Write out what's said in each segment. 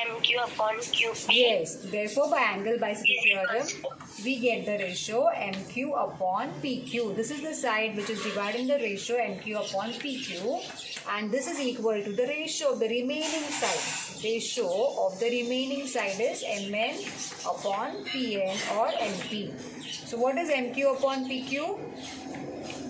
MQ upon QP. Yes, therefore by angle bisector theorem, we get the ratio MQ upon PQ. This is the side which is dividing the ratio MQ upon PQ, and this is equal to the ratio of the remaining side. Ratio of the remaining side is MN upon PN or MP. So what is MQ upon PQ?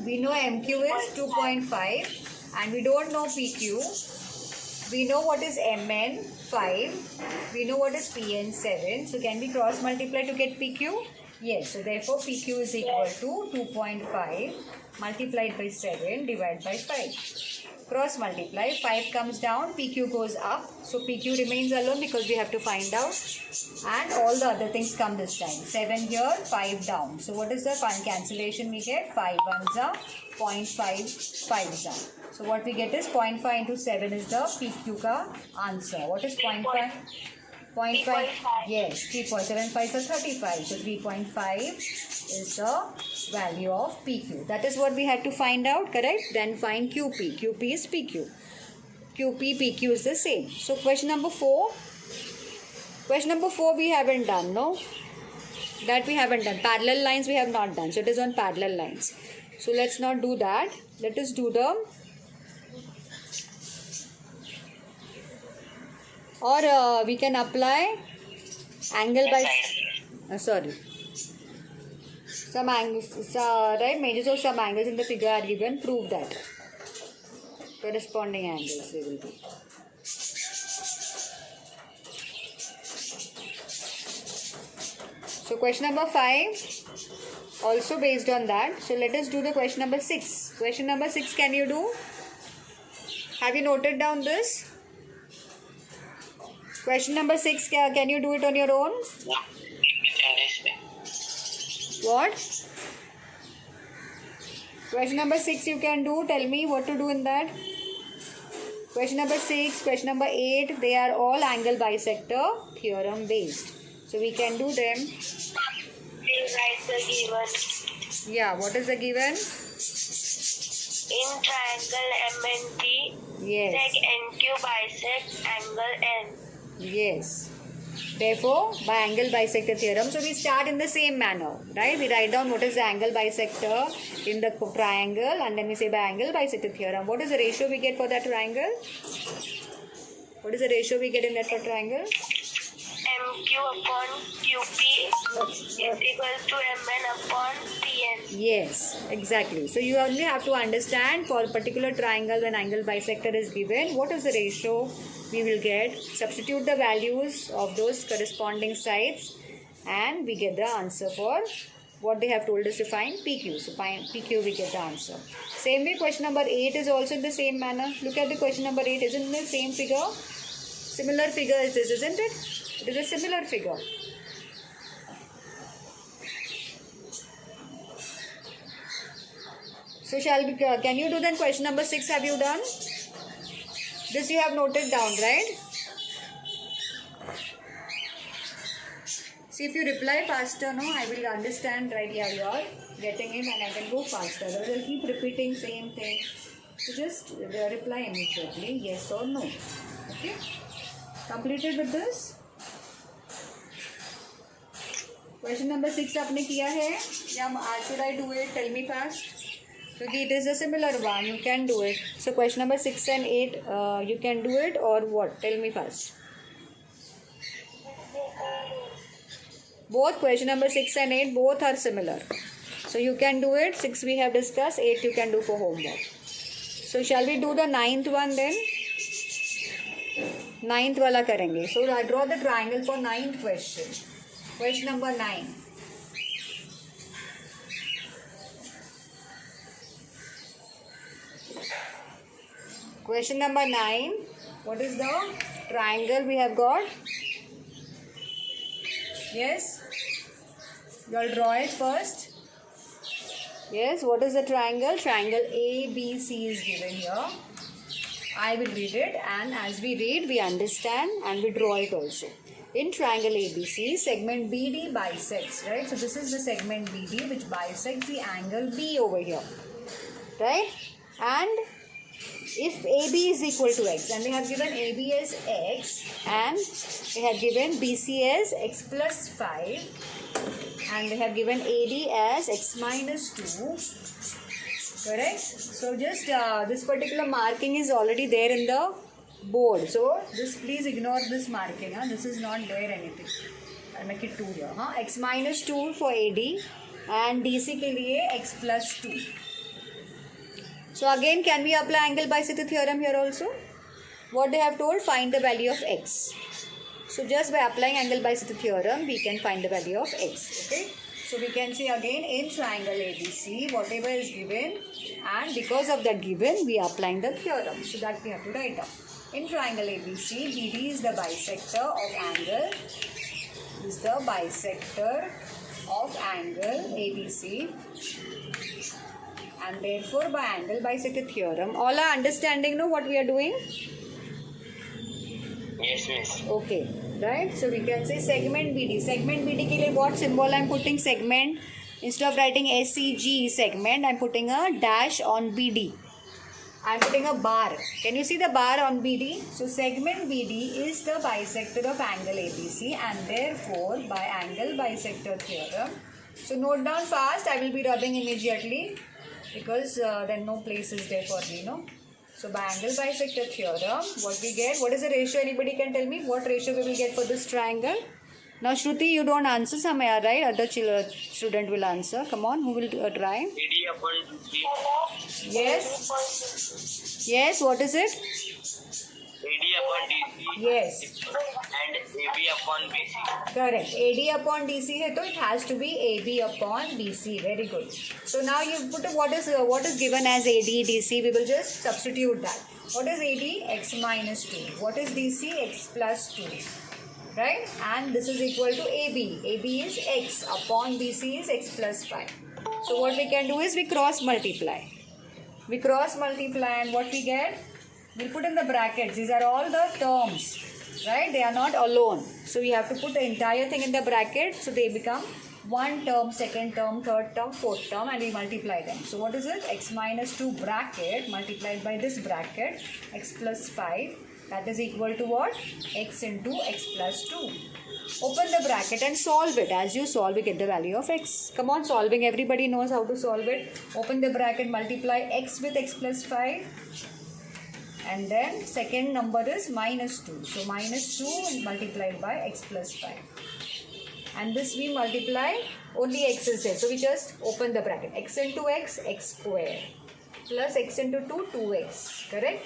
We know MQ is 2.5 and we don't know PQ. We know what is MN 5. We know what is PN 7. So can we cross multiply to get PQ? Yes. So therefore PQ is equal to 2.5 multiplied by 7 divided by 5. Cross multiply. 5 comes down. PQ goes up. So PQ remains alone because we have to find out. And all the other things come this time. 7 here, 5 down. So what is the cancellation we get? 5 ones are 0.5, 5s are. So what we get is 0.5 into 7 is the PQ ka answer. What is 0.5? 0.5? Yes, 3.75 is 35. So 3.5 is the value of PQ. That is what we had to find out, correct? Then find QP. QP is PQ. QP, PQ is the same. So question number 4. Question number 4 we haven't done, no? That we haven't done. Parallel lines we have not done. So it is on parallel lines. So let's not do that. Let us do the... Or we can apply angle by... sorry. Some angles, right? Measures of some angles in the figure are given. Prove that. Corresponding angles they will be. So question number 5 also based on that. So let us do the question number 6. Question number 6 can you do? Have you noted down this? Question number 6, can you do it on your own? What? Question number 6 you can do. Tell me what to do in that. Question number 6, question number 8, they are all angle bisector theorem based. So we can do them. Please write the given. Yeah, what is the given? In triangle MNT, Yes. sec NQ bisect angle N. Yes. Therefore, by angle bisector theorem, so we start in the same manner, right? We write down what is the angle bisector in the triangle and then we say by angle bisector theorem. What is the ratio we get for that triangle? What is the ratio we get in that for triangle? MQ upon QP is equal to MN upon PN. Yes, exactly. So you only have to understand for a particular triangle when angle bisector is given, what is the ratio we will get. Substitute the values of those corresponding sides and we get the answer for what they have told us to find PQ. So find PQ we get the answer. Same way question number 8 is also in the same manner. Look at the question number 8. Isn't it the same figure? Similar figure is this, isn't it? It is a similar figure. So shall we, can you do then question number 6 have you done? This you have noted down, right? See if you reply faster, no, I will understand, right? Yeah, you are getting it and I can go faster. Otherwise I will keep repeating same thing. So just reply immediately, yes or no. Okay? Completed with this? Question number 6 आपने किया है? या should I do it? Tell me fast. Because it is a similar one, you can do it. So question number 6 and 8, you can do it or what? Tell me first. Both question number 6 and 8, both are similar. So you can do it. 6 we have discussed, 8 you can do for homework. So shall we do the 9th one then? 9th wala karenge. So I draw the triangle for 9th question. Question number 9. Question number 9. What is the triangle we have got? Yes? You all draw it first. Yes, what is the triangle? Triangle ABC is given here. I will read it and as we read, we understand and we draw it also. In triangle ABC, segment BD bisects, right? So this is the segment BD which bisects the angle B over here, right? And if AB is equal to x, and they have given AB as x, and they have given BC as x plus 5, and they have given AD as x minus 2, correct? So just this particular marking is already there in the board, so just please ignore this marking. This is not there anything. I'll make it 2 here. X minus 2 for AD and DC के लिए x plus 2. So again, can we apply angle bisector theorem here also? What they have told, find the value of x. So just by applying angle bisector theorem, we can find the value of x. Okay. So we can see again in triangle ABC, whatever is given, and because of that given, we are applying the theorem. So that we have to write down. In triangle ABC, BD is the bisector of angle. Is the bisector of angle ABC. And therefore, by angle bisector theorem, all are understanding, know what we are doing? Yes, miss. Okay, right? So we can say segment BD. Segment BD के लिए what symbol I am putting? Segment. Instead of writing SEG segment, I am putting a dash on BD. I am putting a bar. Can you see the bar on BD? So segment BD is the bisector of angle ABC, and therefore by angle bisector theorem. So note down fast. I will be rubbing immediately, because then no place is there for me, no? So by angle bisector theorem, what we get, what is the ratio? Anybody can tell me what ratio we will get for this triangle? Now Shruti, you don't answer, Samaya, right? Other student will answer. Come on, who will try? AD upon DC. Yes. Yes, what is it? AD upon DC. Yes. And AB upon BC. Correct. AD upon DC है तो it has to be AB upon BC. Very good. So now you put what is given as AD DC. We will just substitute that. What is AD? X minus 2. What is DC? X plus 2. Right? And this is equal to AB. AB is X upon BC is X plus 5. So what we can do is we cross multiply. We cross multiply, and what we get? We'll put in the brackets. These are all the terms. Right? They are not alone. So we have to put the entire thing in the bracket. So they become one term, second term, third term, fourth term, and we multiply them. So what is it? X minus 2 bracket multiplied by this bracket, X plus 5. That is equal to what? X into X plus 2. Open the bracket and solve it. As you solve, we get the value of X. Come on, solving. Everybody knows how to solve it. Open the bracket, multiply X with X plus 5. And then second number is minus 2. So minus 2 multiplied by X plus 5. And this we multiply, only X is there. So we just open the bracket. X into X, X square. Plus X into 2, 2X. Correct?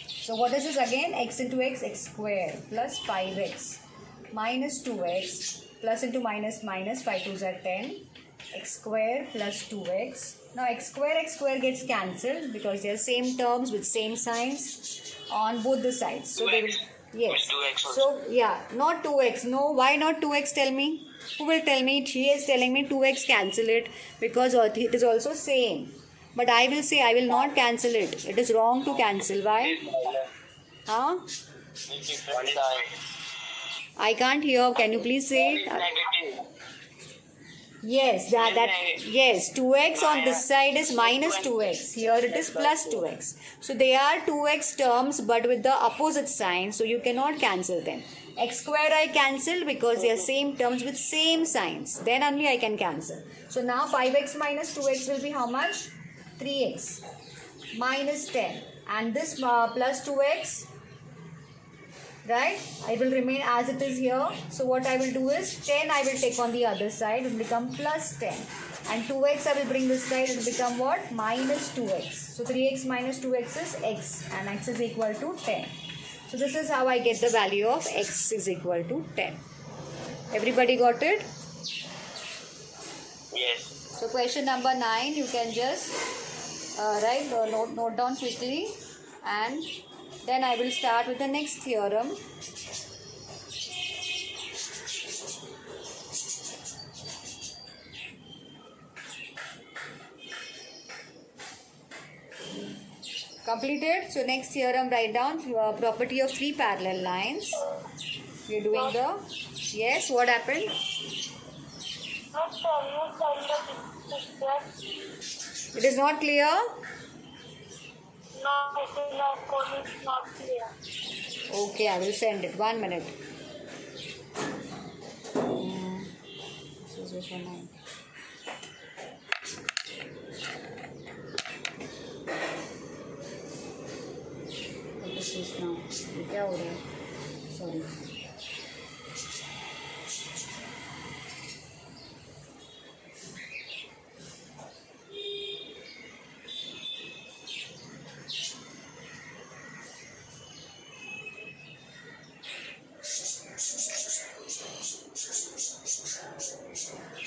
So what is this again? X into X, X square. Plus 5X. Minus 2X. Plus into minus, 5 2s are 10. X square plus 2X. Now x square gets cancelled because they are same terms with same signs on both the sides. So they will, yes. 2x also. So yeah, not 2x. No, why not 2x? Tell me. Who will tell me? She is telling me 2x, cancel it, because it is also same. But I will say I will not cancel it. It is wrong to cancel. Why? Huh? I can't hear. Can you please say it? Negative. Yes, yes, 2x on this side is minus 2x. Here it is plus 2x. So they are 2x terms but with the opposite sign. So you cannot cancel them. X square I cancel because they are same terms with same signs. Then only I can cancel. So now 5x minus 2x will be how much? 3x minus 10. And this plus 2x, right? It will remain as it is here. So what I will do is 10 I will take on the other side. It will become plus 10. And 2x I will bring this side. It will become what? Minus 2x. So 3x minus 2x is x. And x is equal to 10. So this is how I get the value of x is equal to 10. Everybody got it? Yes. So question number 9, you can just note down quickly, and then I will start with the next theorem. Completed. So next theorem, write down property of three parallel lines. We are doing the, yes, what happened? It is not clear. No, code is not clear. Okay, I will send it. 1 minute. This is which one? What is this now? ये क्या हो रहा है? Sorry.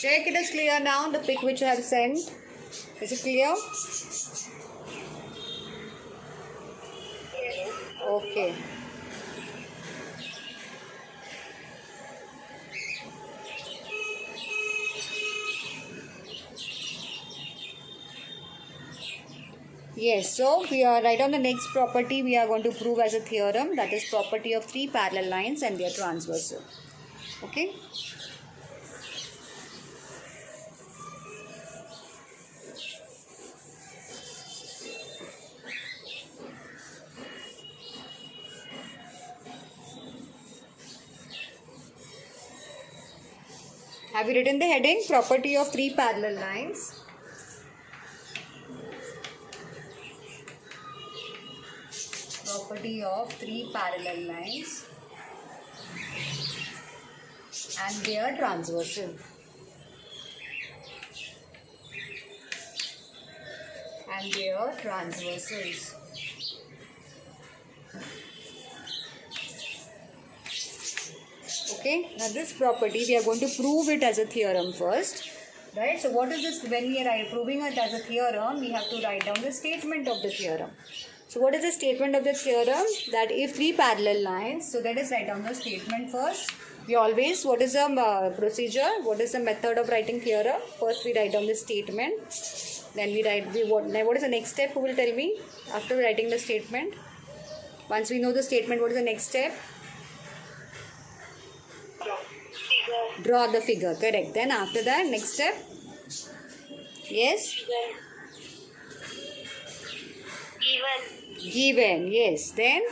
Check it is clear now, the pic which I have sent. Is it clear? Okay. Yes, so we are right on the next property we are going to prove as a theorem, that is property of three parallel lines and their transversal. Okay. Have you written the heading? Property of three parallel lines. Property of three parallel lines and their transversal. And their transversals. Okay, now this property we are going to prove it as a theorem first, right? So what is this? When we are proving it as a theorem, we have to write down the statement of the theorem. So what is the statement of the theorem? That if three parallel lines, so let us write down the statement first. We always, what is the procedure? What is the method of writing theorem? First we write down the statement, then we write what is the next step? Who will tell me after writing the statement? Once we know the statement, what is the next step? Figure. Draw the figure, correct. Then after that, next step? Yes? Given, yes. Then?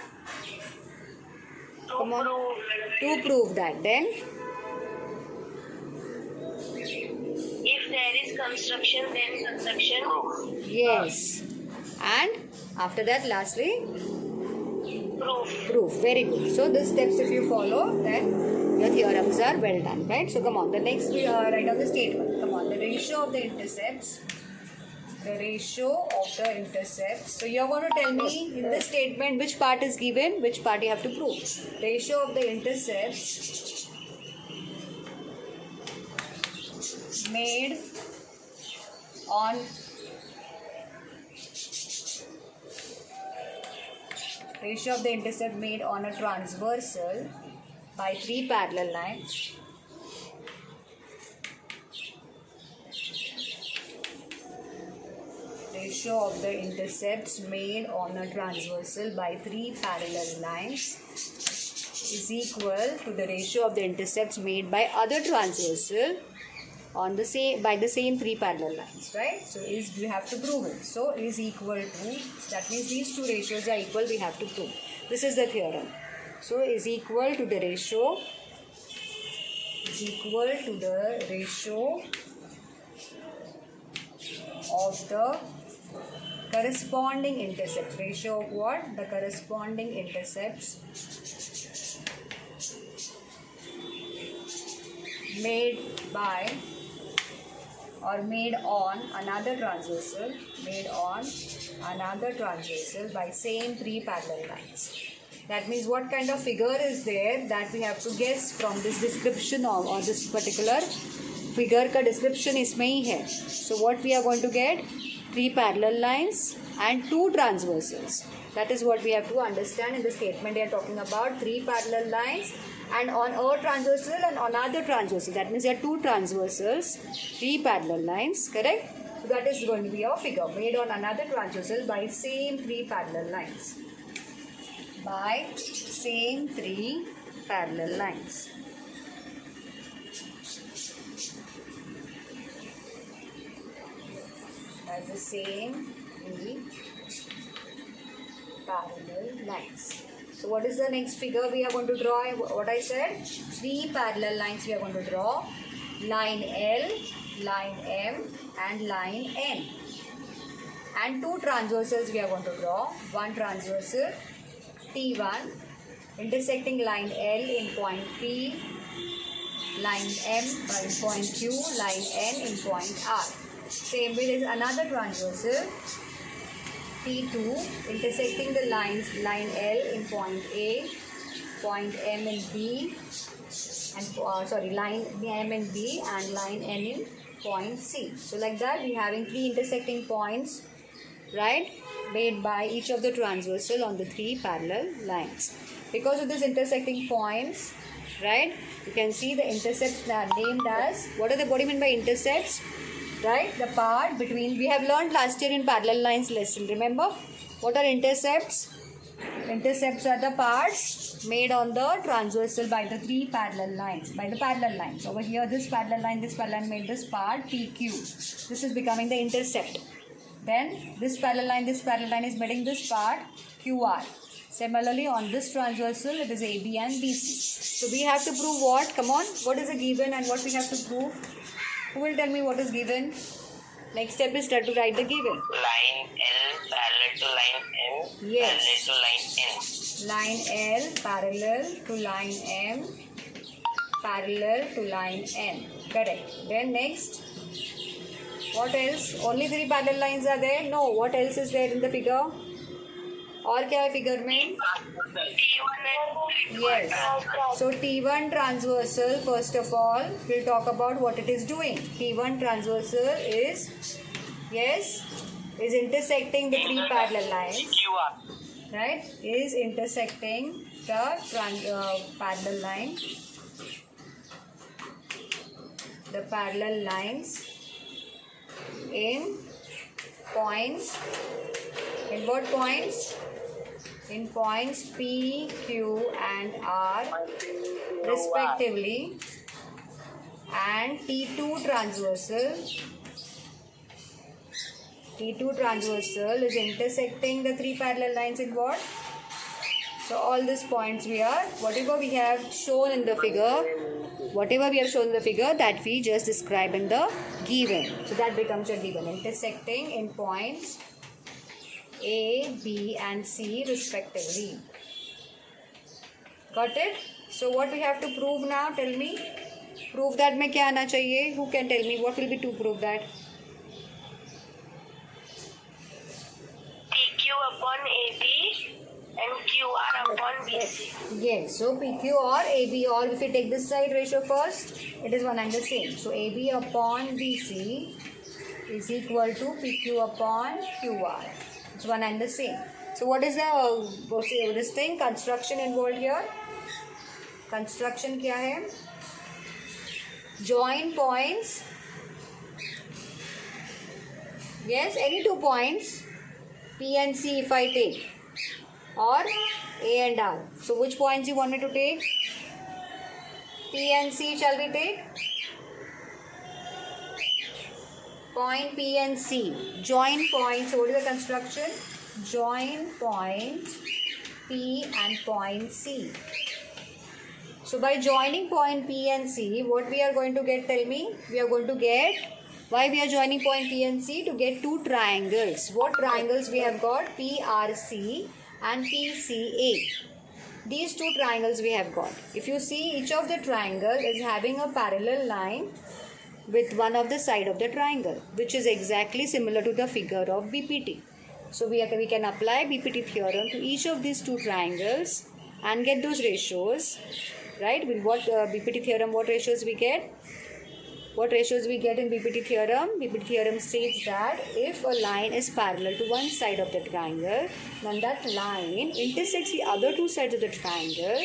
Come on. To prove that. Then? If there is construction, then construction. Yes. And after that, lastly? Proof. Proof. Very good. So, these steps if you follow, then your theorems are well done, right? So, come on. The next, we write down the statement. Come on. The ratio of the intercepts. The ratio of the intercepts. So, you are going to tell me in this statement which part is given, which part you have to prove. Ratio of the intercepts made on ratio of the intercept made on a transversal by three parallel lines ratio of the intercepts made on a transversal by three parallel lines is equal to the ratio of the intercepts made by other transversal on the same by the same three parallel lines, right? So is you have to prove it. So is equal to, that means these two ratios are equal, we have to prove. This is the theorem. So is equal to the ratio of the corresponding intercepts. Ratio of what? The corresponding intercepts made by or made on another transversal by same three parallel lines. That means what kind of figure is there, that we have to guess from this description or this particular figure का description इसमें ही है. So what we are going to get? Three parallel lines and two transversals. That is what we have to understand in the statement. They are talking about three parallel lines and on a transversal and on other transversal. That means there are two transversals, three parallel lines, correct? So that is going to be a figure made on another transversal by same three parallel lines. By same three parallel lines. By the same three parallel lines. So what is the next figure we are going to draw? What I said, 3 parallel lines we are going to draw. Line L, line M and line N. And 2 transversals we are going to draw. One transversal T1 intersecting line L in point P, line M in point Q, line N in point R. Same way there is another transversal T2 intersecting the lines line L in point A, point M in B, and line M in B and line N in point C. So like that we having 3 intersecting points, right, made by each of the transversal on the 3 parallel lines. Because of these intersecting points, right, you can see the intercepts are named as, what do you mean by intercepts? Right, the part between, we have learned last year in parallel lines lesson, remember? What are intercepts? Intercepts are the parts made on the transversal by the 3 parallel lines, by the parallel lines. Over here, this parallel line made this part PQ. This is becoming the intercept. Then this parallel line is making this part QR. Similarly, on this transversal, it is AB and BC. So we have to prove what? Come on, what is a given and what we have to prove? Who will tell me what is given? Next step is to write the given. Line L parallel to line M, Yes. parallel to line N. Line L parallel to line M, parallel to line N. Correct. Then next, what else? Only 3 parallel lines are there? No. What else is there in the figure? और क्या है figure में? Yes. So T1 transversal, first of all, we'll talk about what it is doing. T1 transversal is, yes, is intersecting the 3 parallel lines. QR. Right? Is intersecting the parallel line. The parallel lines in points. In what points? In points P, Q and R respectively, and T2 transversal is intersecting the 3 parallel lines in what? So all these points whatever we have shown in the figure, that we just describe in the given. So that becomes your given, intersecting in points A, B and C respectively. Got it? So what we have to prove now? Tell me. Prove that में क्या आना चाहिए? Who can tell me what will be to prove that? PQ upon AB and QR upon BC. Yes. So PQ or AB, or if you take this side ratio first, it is one and the same. So AB upon BC is equal to PQ upon QR. It's one and the same. So what is this thing? Construction involved here. Construction क्या है? Join points. Yes, any 2 points, P and C if I take, or A and R. So which points you want me to take? P and C shall we take? Point P and C. Join points. So what is the construction? Join point P and point C. So by joining point P and C, what we are going to get? Tell me. We are going to get, why we are joining point P and C? To get 2 triangles. What triangles we have got? PRC and PCA. These 2 triangles we have got. If you see, each of the triangle is having a parallel line with one of the side of the triangle, which is exactly similar to the figure of BPT. So we can apply BPT theorem to each of these 2 triangles and get those ratios, right? With what BPT theorem, what ratios we get? What ratios we get in BPT theorem? BPT theorem states that if a line is parallel to one side of the triangle, then that line intersects the other 2 sides of the triangle,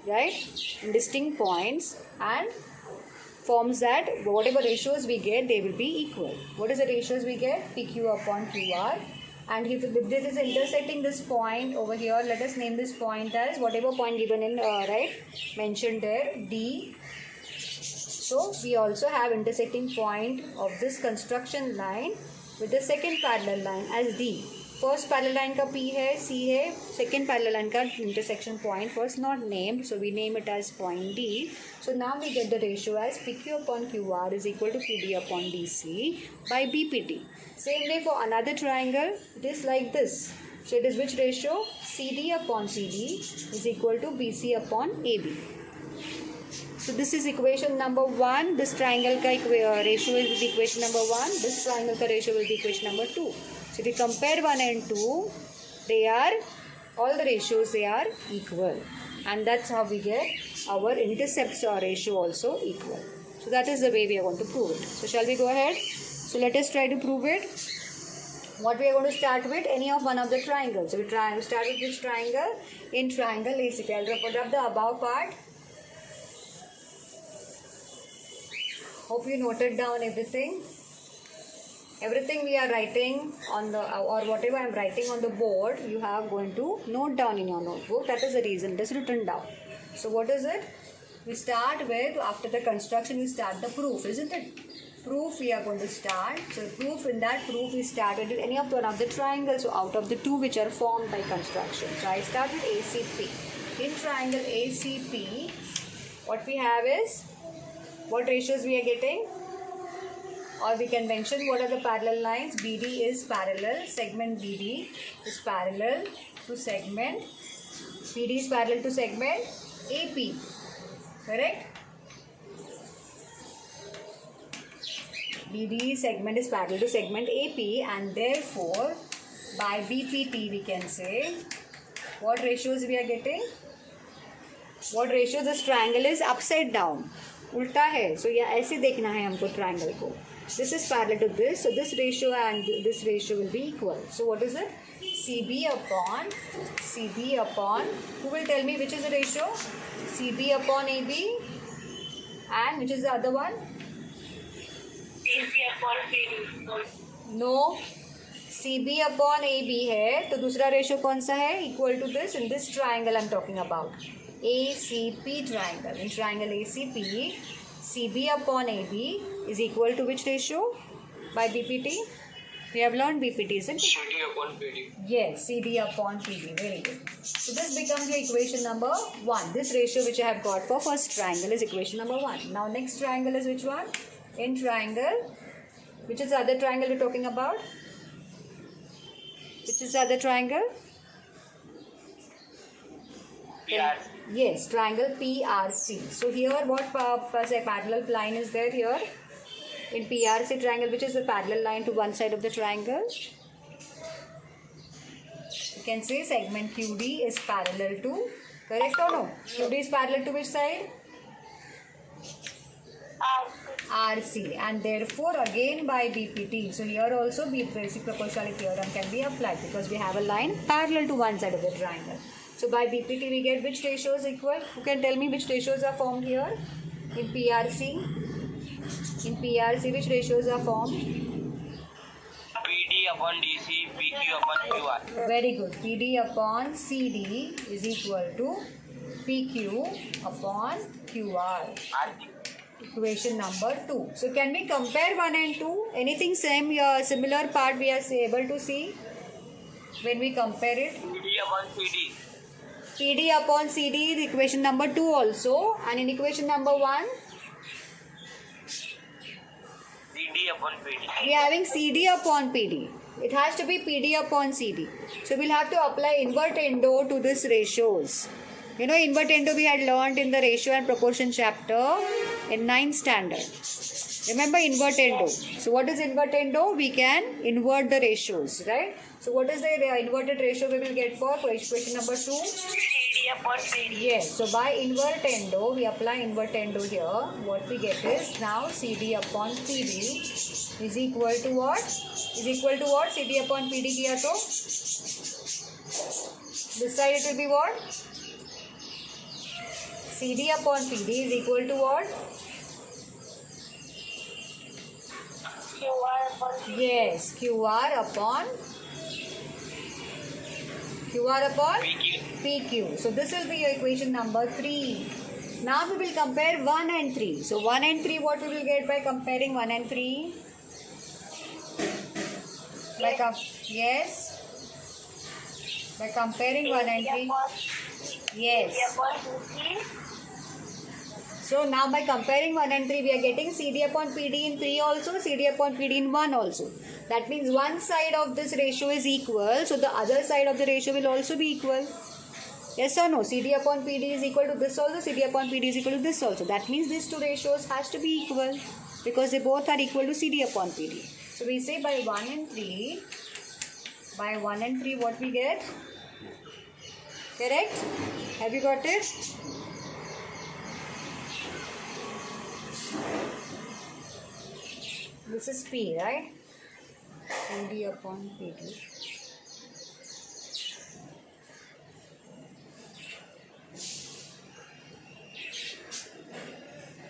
right, in distinct points, and forms that whatever ratios we get, they will be equal. What is the ratios we get? PQ upon QR. And if this is intersecting this point over here, let us name this point as whatever point given in, mentioned there, D. So we also have intersecting point of this construction line with the second parallel line as D. First parallel line का P है, C है, second parallel line का intersection point first not named, so we name it as point D. So now we get the ratio as PQ upon QR is equal to PD upon DC by BPT. Same way for another triangle, it is like this. So it is which ratio? CD upon CD is equal to BC upon AB. So this is equation number 1. This triangle ka ratio will be equation number 1. This triangle ka ratio will be equation number 2. So if we compare 1 and 2, they are, all the ratios they are equal. And that's how we get our intercepts ratio also equal. So that is the way we are going to prove it. So shall we go ahead? So let us try to prove it. What we are going to start with? Any of one of the triangles. So we start with which triangle? In triangle ACP. I'll put up the above part. Hope you noted down everything. Everything we are writing on the, or whatever I am writing on the board, you have going to note down in your notebook. That is the reason it is written down. So what is it? We start with, after the construction, we start the proof, isn't it? Proof we are going to start. So proof, in that proof we start with any of one of the triangles, so out of the two which are formed by construction. So I start with ACP. In triangle ACP, what we have is, what ratios we are getting? Or we can mention what are the parallel lines. BD is parallel, segment BD is parallel to segment, BD is parallel to segment AP, correct? BD segment is parallel to segment AP, and therefore by BPT we can say what ratios we are getting? What ratio? This triangle is upside down, उल्टा है. So या ऐसे देखना है हमको triangle को. This is parallel to this, so this ratio and this ratio will be equal. So what is it? CB upon, who will tell me which is the ratio? CB upon AB, and which is the other one? CB upon PD. No, CB upon AB है, तो दूसरा ratio कौन सा है? Equal to this, in this triangle I'm talking about. ACP triangle. In triangle ACP, CB upon AB is equal to which ratio? By BPT? We have learned BPT, isn't it? CD upon PD. Yes, CD upon PD. Very good. So this becomes your equation number 1. This ratio which I have got for first triangle is equation number 1. Now next triangle is which one? In triangle, which is the other triangle we're talking about? Which is the other triangle? PRC. Yes, triangle PRC. So here what parallel line is there here? In PRC triangle, which is the parallel line to one side of the triangle? You can say segment QD is parallel to, correct or no? QD is parallel to which side? RC, and therefore again by BPT. So here also basic proportionality theorem can be applied because we have a line parallel to one side of the triangle. So by BPT we get which ratios equal? Who can tell me which ratios are formed here? In PRC, which ratios are formed? PD upon DC, PQ upon QR. Very good. PD upon CD is equal to PQ upon QR. RC. Equation number 2. So can we compare 1 and 2? Anything similar part we are able to see when we compare it? PD upon CD. PD upon CD is equation number 2 also, and in equation number 1 CD upon PD. we are having CD upon PD. It has to be PD upon CD. So we'll have to apply invertendo to this ratios. You know, invertendo we had learned in the ratio and proportion chapter in 9th standard. Remember invertendo. So what is invertendo? We can invert the ratios, right? So what is the inverted ratio we will get for equation number 2? CD upon PD. Yes. So by invertendo, we apply invertendo here. What we get is now CD upon PD is equal to what? Is equal to what? CD upon PD kiya to? This side it will be what? CD upon PD is equal to what? QR upon PD. Yes, QR upon PQ. PQ. So this will be your equation number 3. Now we will compare 1 and 3. So 1 and 3, what we will get by comparing 1 and 3? Like a, yes. By comparing 1 and 3. Yes. CD upon PC. So now by comparing 1 and 3, we are getting CD upon PD in 3 also, CD upon PD in 1 also. That means one side of this ratio is equal, so the other side of the ratio will also be equal. Yes or no? CD upon PD is equal to this also, CD upon PD is equal to this also. That means these two ratios has to be equal because they both are equal to CD upon PD. So we say by 1 and 3, what we get? Correct? Have you got it? This is P, right? PD upon PD.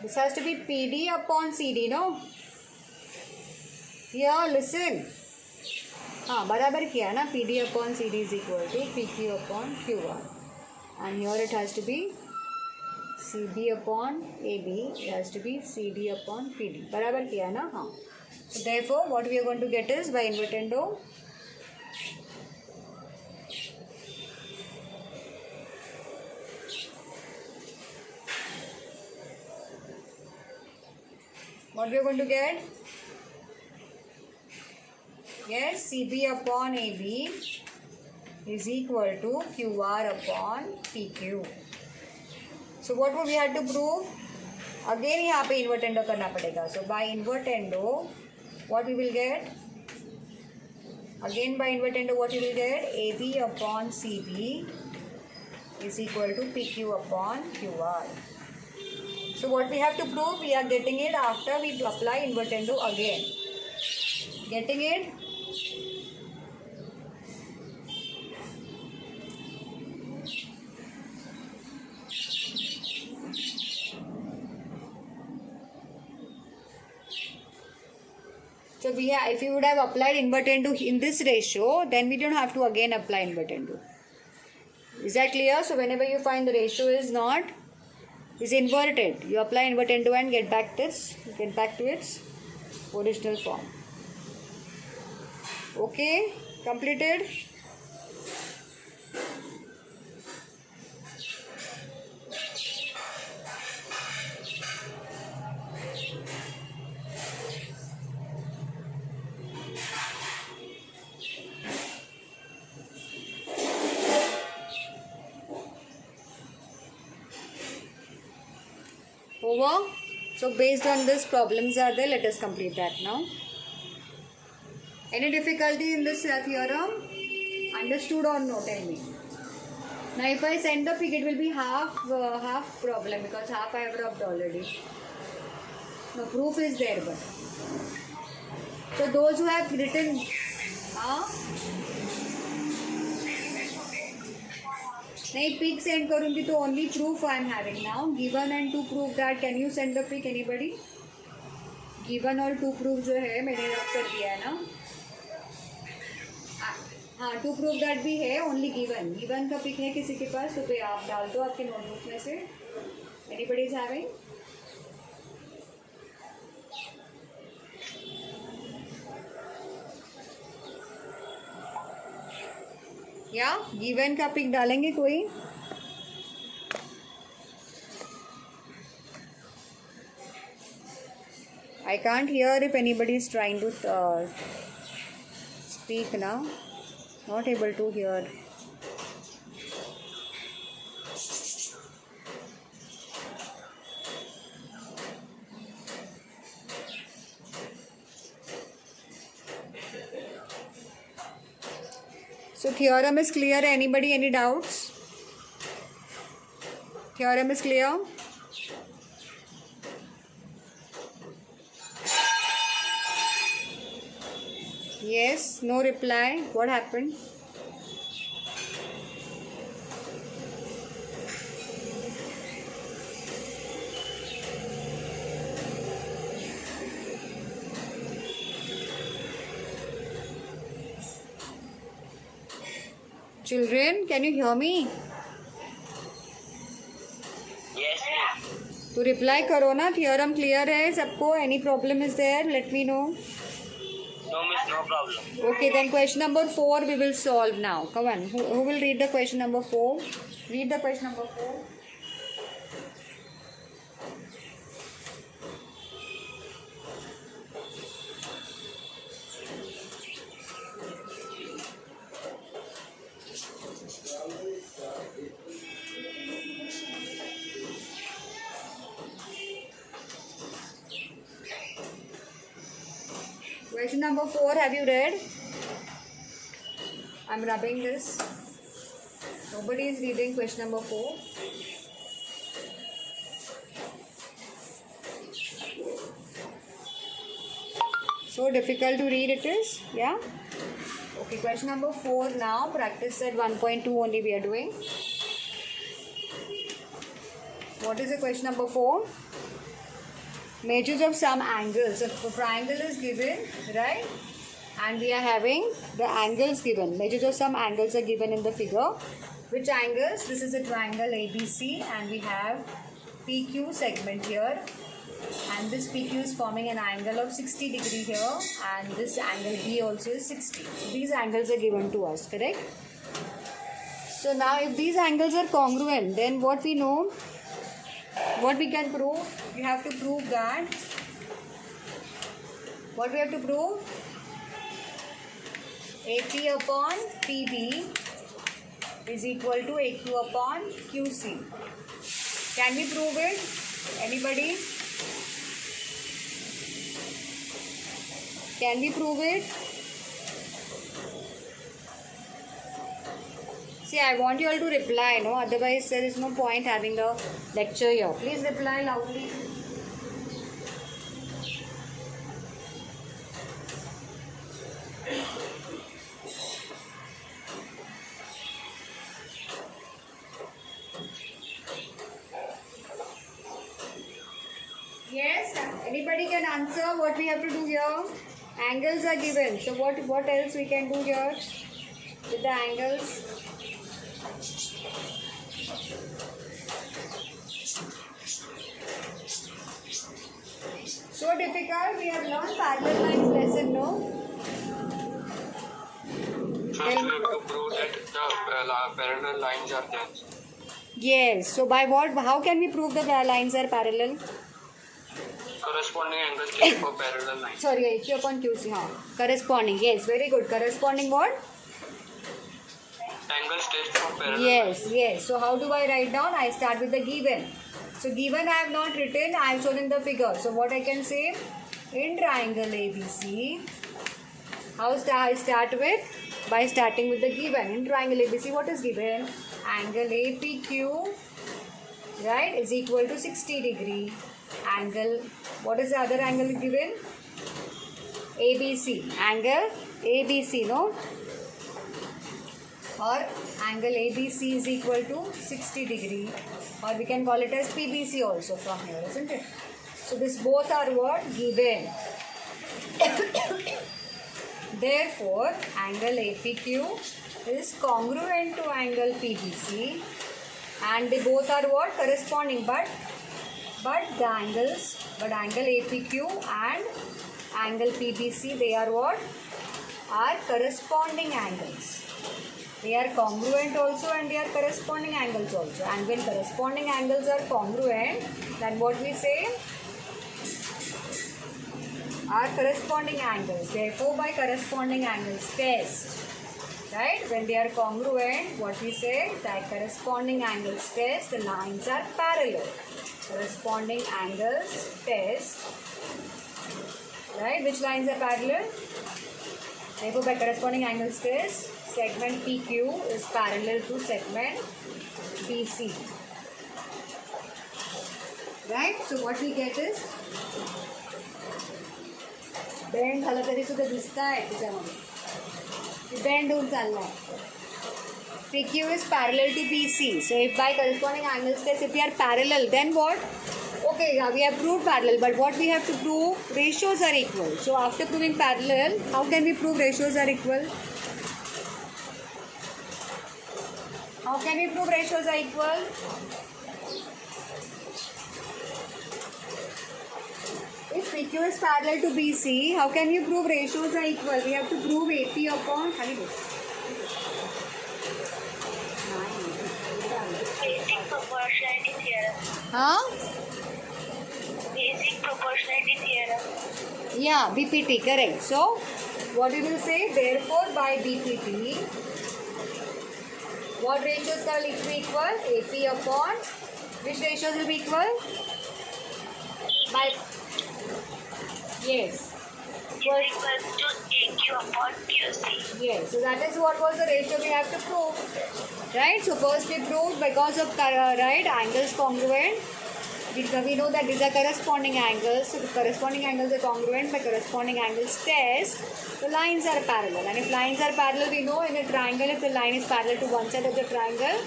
This has to be PD upon CD, no? Here, listen. हाँ बराबर किया ना, PD upon CD is equal to PQ upon QR. And here it has to be CD upon AB, it has to be CD upon PD. बराबर किया ना, हाँ. So therefore, what we are going to get is by invertendo, what we are going to get? Yes, CB upon AB is equal to QR upon PQ. So what would we have to prove? Again यहाँ पे invertendo करना पड़ेगा. So by invertendo, what we will get? Again by invertendo, what we will get? AB upon CB is equal to PQ upon QR. So what we have to prove? We are getting it after we apply invertendo again. Getting it? So if you would have applied invertendo in this ratio, then we don't have to again apply invertendo. Is that clear? So whenever you find the ratio is inverted, you apply invertendo and get back to its original form. Okay, completed. Over. So based on this, problems are there. Let us complete that now. Any difficulty in this theorem? Understood or no? Tell me. Now if I send the pic, it will be half problem because half I have rubbed already. No proof is there, but so those who have written, नहीं pic send करूँगी तो only proof I am having now. Given and to prove that, can you send the pic anybody? Given और to prove जो है मैंने रब कर दिया है ना. हाँ to prove that भी है, only given का पिक है किसी के पास तो आप डाल दो आपके नोटबुक में से. Anybody is having? या गिवन का पिक डालेंगे कोई? I can't hear if anybody is trying to speak now. Not able to hear. So theorem is clear. Anybody, any doubts? Theorem is clear. Yes, no reply. What happened? Children, can you hear me? Yes, तो reply करो ना. Theorem clear है सबको? Any problem is there? Let me know. No, miss, no problem. Okay, then question number 4 we will solve now. Come on, who will read the question number 4? Read the question number 4. Question number 4, have you read? I'm rubbing this. Nobody is reading question number 4. So difficult to read it is, yeah? Okay, question number 4 now. Practice set 1.2 only we are doing. What is the question number 4? Measures of some angles. So a triangle is given, right? And we are having the angles given. Measures of some angles are given in the figure. Which angles? This is a triangle ABC and we have PQ segment here. And this PQ is forming an angle of 60 degree here. And this angle B also is 60. So these angles are given to us, correct? So now if these angles are congruent, then what we know? What we can prove? We have to prove that. What we have to prove? AP upon PB is equal to AQ upon QC. Can we prove it? Anybody? Can we prove it? See, I want you all to reply, no? Otherwise, there is no point having a lecture here. Please reply loudly. Yes, anybody can answer what we have to do here? Angles are given. So what else we can do here with the angles? So difficult. We have learned parallel lines lesson, no? First, we have to prove that the parallel lines are there. Yes. So by what? How can we prove the lines are parallel? Corresponding angles taken for parallel lines. Sorry, AQ upon QC. Corresponding. Yes, very good. Corresponding what? Angles taken for parallel Yes, lines. yes. So how do I write down? I start with the given. So given I have not written, I have shown in the figure. So what I can say? In triangle ABC, how I start with? By starting with the given. In triangle ABC, what is given? Angle APQ, right, is equal to 60 degree. Angle, what is the other angle given? ABC. Angle ABC, no? Or angle ABC is equal to 60 degree. Or we can call it as PBC also from here, isn't it? So this both are what? Given. Therefore, angle APQ is congruent to angle PBC and they both are what? Corresponding, but angle APQ and angle PBC, they are what? Are corresponding angles. They are congruent also and they are corresponding angles also. And when corresponding angles are congruent, then what we say? Are corresponding angles. Therefore, by corresponding angles test, right? When they are congruent, what we say? That corresponding angles test, the lines are parallel. Corresponding angles test, right? Which lines are parallel? Therefore, by corresponding angles test, segment PQ is parallel to segment BC. Right? So what we get is bend झाला तरी सुद्धा दिसतंय त्याच्यामध्ये bend होऊन चाललाय. PQ is parallel to BC. So if by corresponding angles test, if we are parallel, then what? Okay, we have proved parallel, but what we have to prove? Ratios are equal. So after proving parallel, how can we prove ratios are equal? How can we prove ratios are equal? If PQ PQ is parallel to BC, how can you prove ratios are equal? We have to prove AP upon. Basic proportionality theorem. Huh? Basic proportionality theorem. Yeah, BPT, correct. So, what you will say? Therefore, by BPT, what ratios will be equal? AP upon. Which ratios will be equal? By. Yes. Is equal to AQ upon QC. Yes. So that is what was the ratio we have to prove. Right? So first we proved because of right angles congruent. We know that these are corresponding angles. So the corresponding angles are congruent by corresponding angles test. The lines are parallel. And if lines are parallel, we know in a triangle, if the line is parallel to one side of the triangle,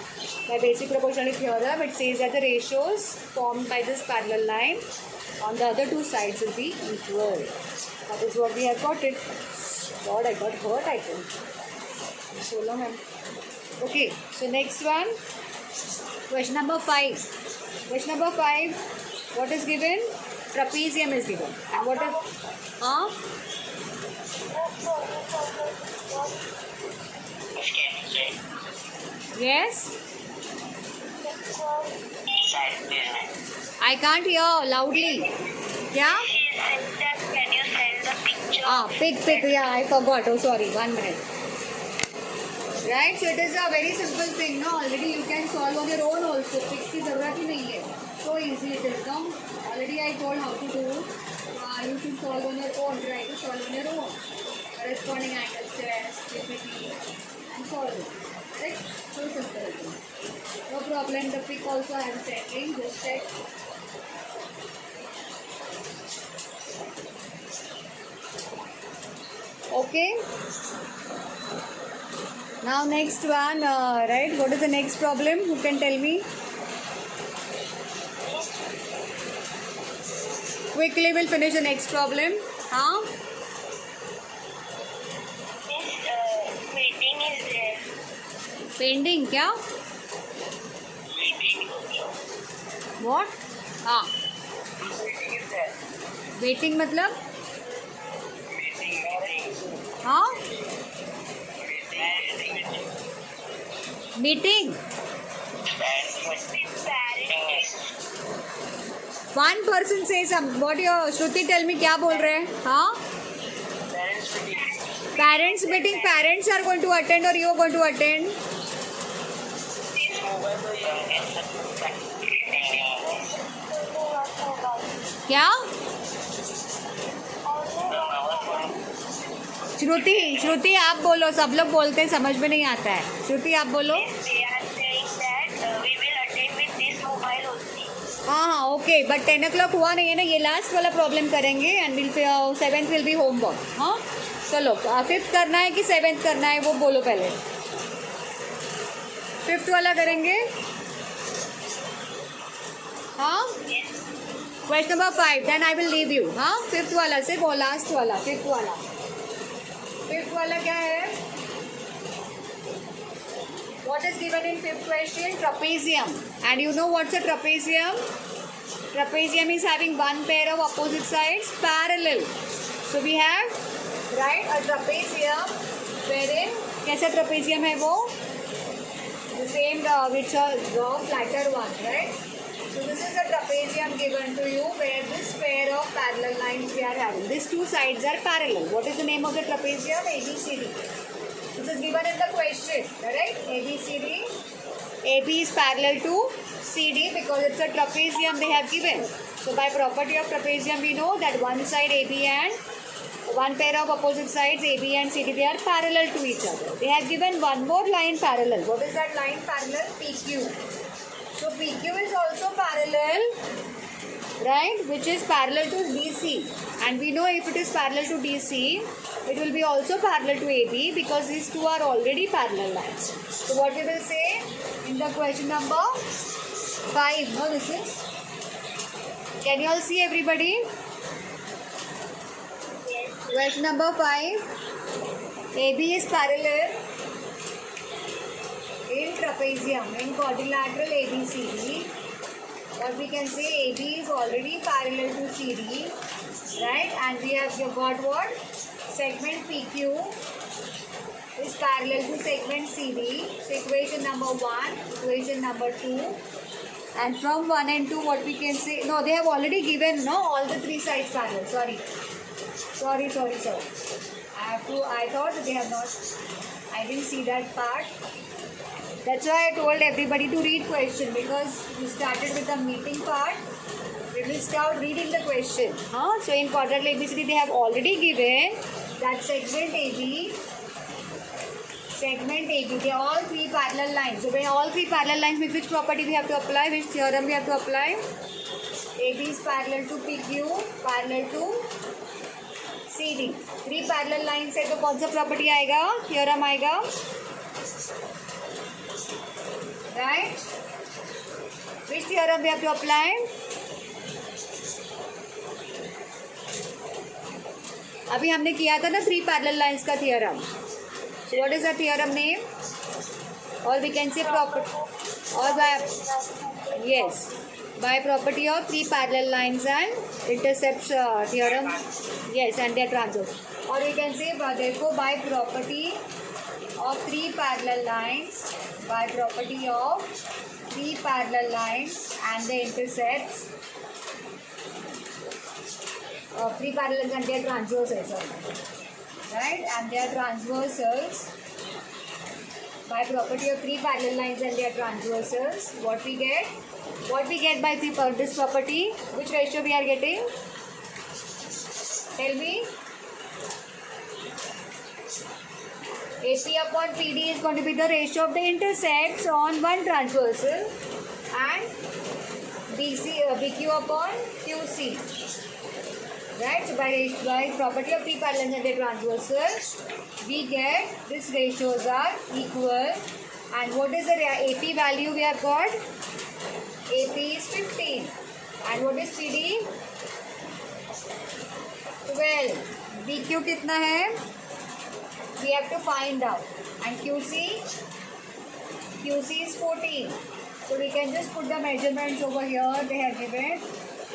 by basic proportionality theorem, it says that the ratios formed by this parallel line on the other two sides will be equal. That is what we have got it. God, I got hurt, I think. So long. Okay, so next one. Question number 5. Question number 5. What is given? Trapezium is given. And what is... Yes? I can't hear loudly. Yeah? Can you send the picture? Pic. Yeah, I forgot. Oh, sorry. 1 minute. Right? So it is a very simple thing. No? Already you can solve on your own also. Pic की ज़रूरत ही नहीं है. So easy it is. No? Already I told how to do. You should solve on your own. Try to solve on your own. Corresponding angles test, PPT, and solve it. Right? So simple. No problem. The pic also I am sending. Just check. Okay. Now next one, right? What is the next problem? Who can tell me? Quickly, we'll finish the next problem. Huh? Meeting is there. Pending, क्या? Meeting. What? हाँ. Meeting is there. Waiting मतलब? Meeting. हाँ? Meeting. Meeting. One person says some. What your Shruti tell me? क्या बोल रहे हैं? हाँ? Parents meeting. Parents are going to attend or you are going to attend? क्या? श्रुति आप बोलो. सब लोग बोलते हैं समझ में नहीं आता है. श्रुति आप बोलो. हाँ ओके बट 10 o'clock हुआ नहीं है ना. ये लास्ट वाला प्रॉब्लम करेंगे and will 7th will be homework. हाँ चलो 5th करना है कि 7th करना है वो बोलो पहले. 5th वाला करेंगे. हाँ question number 5 then I will leave you. हाँ 5th वाला से वो लास्ट वाला 5th वाला. 5th वाला क्या है? What is given in 5th question? Trapezium. And you know what's a trapezium? Trapezium is having one pair of opposite sides parallel. So we have, right, a trapezium wherein, कैसा trapezium है वो? The same which are the flatter one, right? So this is a trapezium given to you where this pair of parallel lines we are having. These two sides are parallel. What is the name of the trapezium? ABCD. This is given in the question, correct? ABCD. AB is parallel to CD because it's a trapezium they have given. So by property of trapezium we know that one side AB and one pair of opposite sides AB and CD they are parallel to each other. They have given one more line parallel. What is that line parallel? PQ. So PQ is also parallel, right? Which is parallel to DC. And we know if it is parallel to DC, it will be also parallel to AB because these two are already parallel lines. So what we will say in the question number 5. No, this is. Can you all see everybody? Yes. Question number 5. AB is parallel in trapezium, in quadrilateral ABCD. what we can say, AB is already parallel to CD, right? And we have got what? Segment PQ is parallel to segment CD. So equation number 1, equation number 2. And from 1 and 2, what we can say? No, they have already given, no, all the 3 sides parallel. Sorry. I thought that they have not. I didn't see that part. That's why I told everybody to read question, because we started with the meeting part. We will start reading the question. So in quadrilateral ABCD, they have already given that segment AB, they are all 3 parallel lines. So when all 3 parallel lines, with which property we have to apply, which theorem we have to apply? AB is parallel to PQ, parallel to CD. 3 parallel lines है तो कौन सा property आएगा? Theorem आएगा, right? Which theorem we have to apply? अभी हमने किया था ना 3 parallel lines का theorem. So what is the theorem name? Or we can say property, or by property of 3 parallel lines and intercepts theorem. Yes, and their transverse. Or we can say therefore by property of 3 parallel lines, and the intercepts 3 parallels and their transversals, right? And their transversals, by property of 3 parallel lines and their transversals, what we get by this property? Which ratio we are getting? Tell me. AP upon PD is going to be the ratio of the intercepts on one transversal, and BQ upon QC. Right? So by property of 3 parallel and their transversals, we get these ratios are equal. And what is the AP value we have got? AP is 15. And what is PD? 12. BQ कितना है? We have to find out. And QC is 14. So we can just put the measurements over here. They have given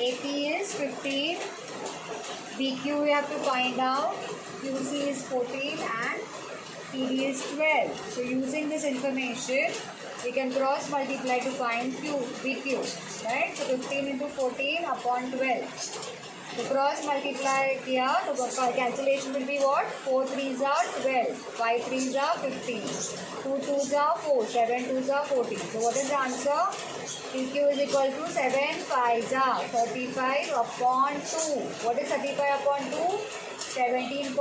AP is 15. BQ we have to find out. QC is 14 and PD is 12. So using this information, we can cross multiply to find BQ. Right? So 15 into 14 upon 12. So cross multiply here, so cancellation will be what? 4 3s are 12, 5 3s are 15, 2 2s are 4, 7 2s are 14. So what is the answer? PQ is equal to 7 5s are 35 upon 2. What is 35 upon 2? 17.5.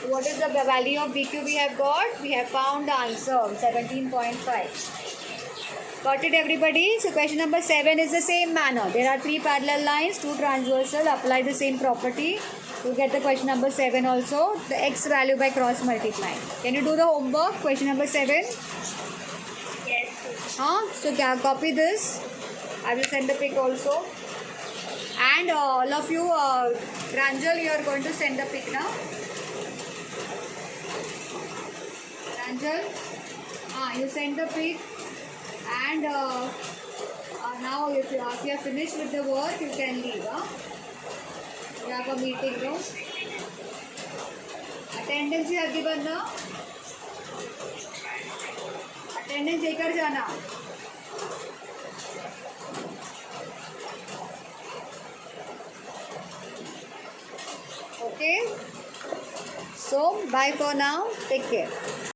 So what is the value of BQ we have got? We have found the answer, 17.5. Got it, everybody? So question number 7 is the same manner. There are 3 parallel lines, 2 transversal. Apply the same property. You get the question number 7 also. The x value by cross multiplying. Can you do the homework? Question number 7. Yes. So copy this. I will send the pic also. And all of you, Pranjal, you are going to send the pic now. Pranjal, you send the pic. And now if you are finished with the work, you can leave. You have a meeting room. Attendance you have given now. Attendance लेकर जाना. Okay. So bye for now. Take care.